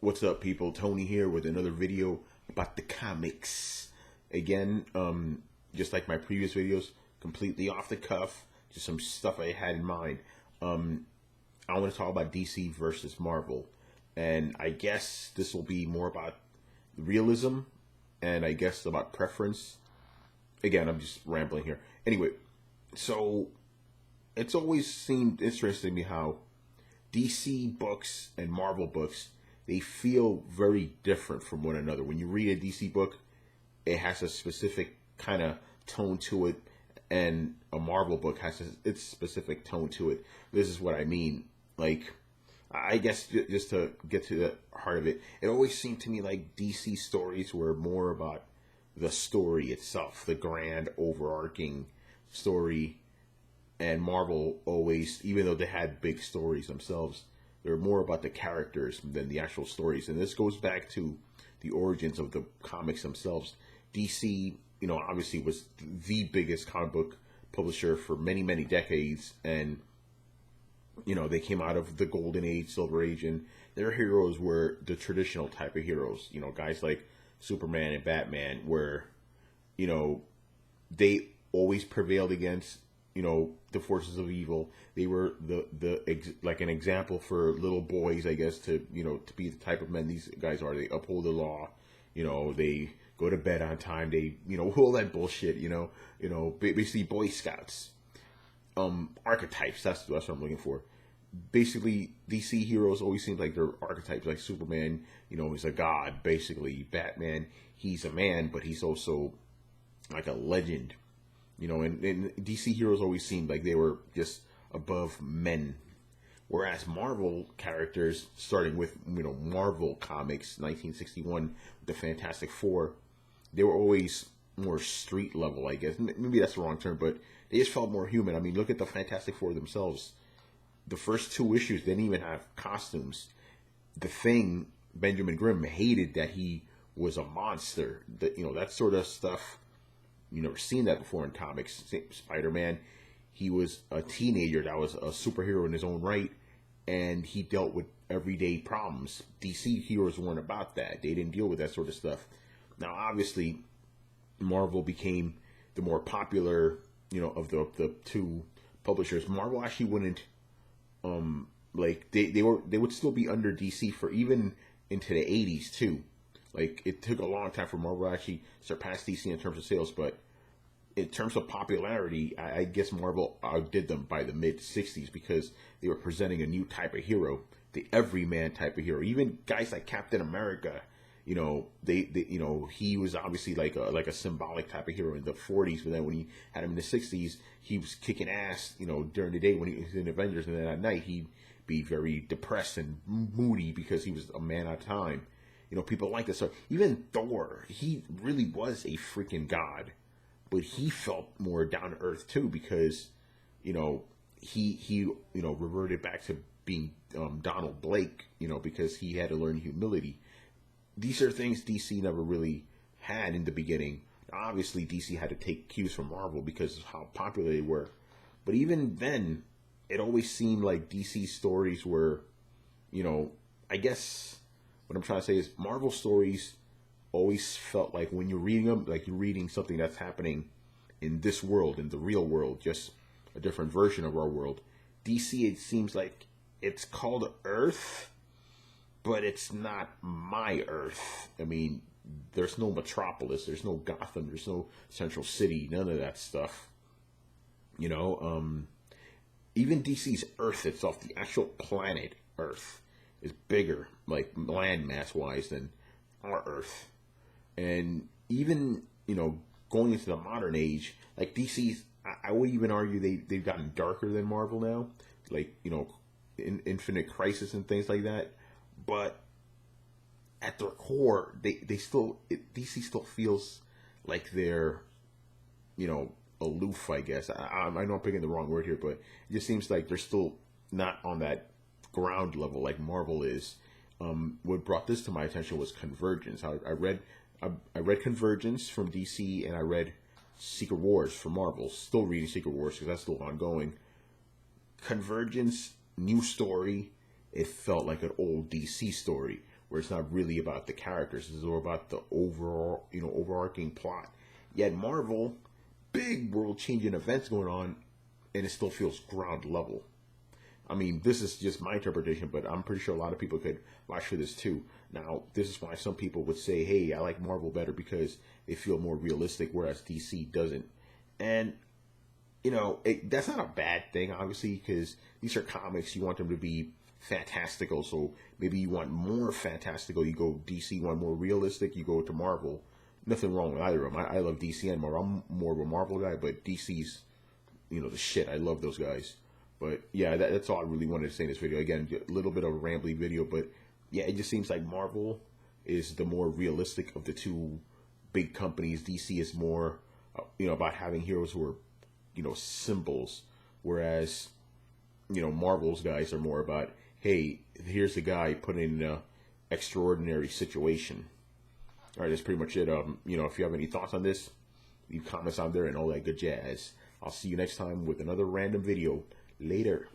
What's up, people? Tony here with another video about the comics. Again, just like my previous videos, completely off the cuff, just some stuff I had in mind. I want to talk about DC versus Marvel, and I guess this will be more about realism, and I guess about preference. Again, I'm just rambling here. Anyway, so it's always seemed interesting to me how DC books and Marvel books, they feel very different from one another. When you read a DC book, it has a specific kind of tone to it, and a Marvel book has its specific tone to it. This is what I mean. Like, I guess just to get to the heart of it, it always seemed to me like DC stories were more about the story itself, the grand overarching story, and Marvel always, even though they had big stories themselves, they're more about the characters than the actual stories. And this goes back to the origins of the comics themselves. DC, obviously was the biggest comic book publisher for many, many decades. And, they came out of the Golden Age, Silver Age, and their heroes were the traditional type of heroes. Guys like Superman and Batman, where, they always prevailed against the forces of evil. They were like an example for little boys, I guess, to to be the type of men these guys are. They uphold the law. They go to bed on time. They all that bullshit. Basically Boy Scouts. Archetypes. That's what I'm looking for. Basically, DC heroes always seem like they're archetypes. Like Superman, he's a god. Basically, Batman, he's a man, but he's also like a legend. And DC heroes always seemed like they were just above men. Whereas Marvel characters, starting with, Marvel Comics, 1961, the Fantastic Four, they were always more street level, I guess. Maybe that's the wrong term, but they just felt more human. I mean, look at the Fantastic Four themselves. The first two issues didn't even have costumes. The Thing, Benjamin Grimm, hated that he was a monster. That sort of stuff. You never seen that before in comics. Spider-Man, he was a teenager that was a superhero in his own right, and he dealt with everyday problems. DC heroes weren't about that. They didn't deal with that sort of stuff. Now, obviously, Marvel became the more popular, of the two publishers. Marvel actually wouldn't, they would still be under DC for even into the 80s too. Like, it took a long time for Marvel to actually surpass DC in terms of sales, but in terms of popularity, I guess Marvel outdid them by the mid-60s because they were presenting a new type of hero, the everyman type of hero. Even guys like Captain America, he was obviously like a symbolic type of hero in the 40s, but then when he had him in the 60s, he was kicking ass, during the day when he was in Avengers, and then at night he'd be very depressed and moody because he was a man at a time. People like this. So even Thor, he really was a freaking god, but he felt more down to earth too because, he reverted back to being Donald Blake, because he had to learn humility. These are things DC never really had in the beginning. Obviously, DC had to take cues from Marvel because of how popular they were. But even then, it always seemed like DC stories were, I guess what I'm trying to say is Marvel stories always felt like when you're reading them, like you're reading something that's happening in this world, in the real world, just a different version of our world. DC, it seems like it's called Earth, but it's not my Earth. I mean, there's no Metropolis, there's no Gotham, there's no Central City, none of that stuff. Even DC's Earth itself, the actual planet Earth, is bigger, like land mass wise, than our Earth. And even, going into the modern age, like DC's, I would even argue they've gotten darker than Marvel now, like, Infinite Crisis and things like that. But at their core, DC still feels like they're, aloof, I guess. I know I'm picking the wrong word here, but it just seems like they're still not on that ground level like Marvel is. What brought this to my attention was Convergence. I read Convergence from DC, and I read Secret Wars from Marvel. Still reading Secret Wars because that's still ongoing. Convergence, new story. It felt like an old DC story, where it's not really about the characters. It's all about the overall, overarching plot. Yet Marvel, big world-changing events going on, and it still feels ground level. I mean, this is just my interpretation, but I'm pretty sure a lot of people could vouch for this too. Now, this is why some people would say, hey, I like Marvel better because they feel more realistic, whereas DC doesn't. And, that's not a bad thing, obviously, because these are comics. You want them to be fantastical, so maybe you want more fantastical. You go DC, you want more realistic, you go to Marvel. Nothing wrong with either of them. I love DC and Marvel. I'm more of a Marvel guy, but DC's, the shit. I love those guys. But yeah, that's all I really wanted to say in this video. Again, a little bit of a rambly video, but yeah, it just seems like Marvel is the more realistic of the two big companies. DC is more, about having heroes who are, symbols, whereas, Marvel's guys are more about, hey, here's the guy put in an extraordinary situation. All right, that's pretty much it. If you have any thoughts on this, leave comments on there and all that good jazz. I'll see you next time with another random video. Later.